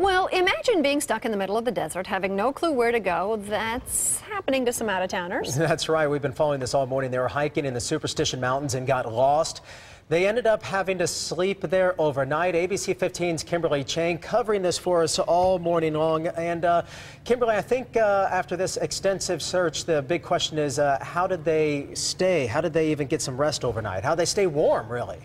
Well, imagine being stuck in the middle of the desert, having no clue where to go. That's happening to some out-of-towners. That's right. We've been following this all morning. They were hiking in the Superstition Mountains and got lost. They ended up having to sleep there overnight. ABC 15's Kimberly Chang covering this for us all morning long. And Kimberly, I think after this extensive search, the big question is how did they stay? How did they even get some rest overnight? How did they stay warm, really?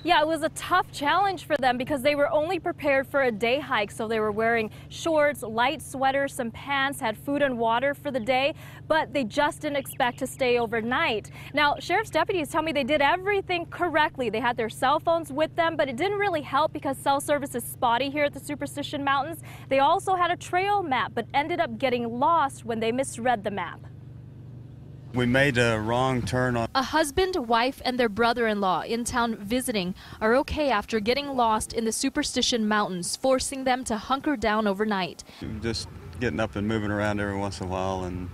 Yeah, it was a tough challenge for them because they were only prepared for a day hike. So they were wearing shorts, light sweaters, some pants, had food and water for the day, but they just didn't expect to stay overnight. Now, sheriff's deputies tell me they did everything correctly. They had their cell phones with them, but it didn't really help because cell service is spotty here at the Superstition Mountains. They also had a trail map, but ended up getting lost when they misread the map. We made a wrong turn on. A husband, wife, and their brother-in-law in town visiting are okay after getting lost in the Superstition Mountains, forcing them to hunker down overnight. Just getting up and moving around every once in a while and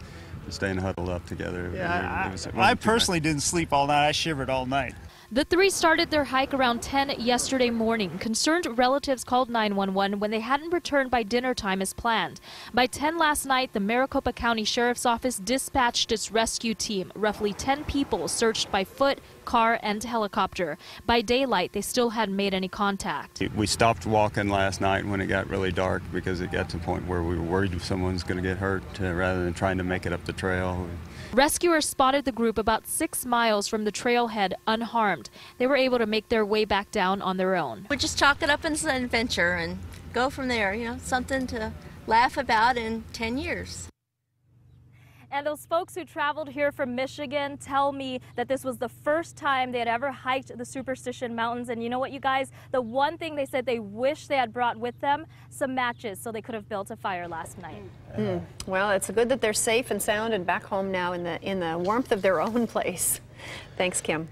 staying huddled up together. Yeah, I personally didn't sleep all night. I shivered all night. The three started their hike around 10 yesterday morning. Concerned relatives called 911 when they hadn't returned by dinner time as planned. By 10 last night, the Maricopa County Sheriff's Office dispatched its rescue team. Roughly 10 people searched by foot, car, and helicopter. By daylight, they still hadn't made any contact. We stopped walking last night when it got really dark because it got to the point where we were worried if someone's going to get hurt rather than trying to make it up the trail. Rescuers spotted the group about 6 miles from the trailhead unharmed. They were able to make their way back down on their own. We just chalk it up as an adventure and go from there, you know, something to laugh about in 10 years. And those folks who traveled here from Michigan tell me that this was the first time they had ever hiked the Superstition Mountains. And you know what, you guys? The one thing they said they wish they had brought with them, some matches, so they could have built a fire last night. Well, it's good that they're safe and sound and back home now in the warmth of their own place. Thanks, Kim.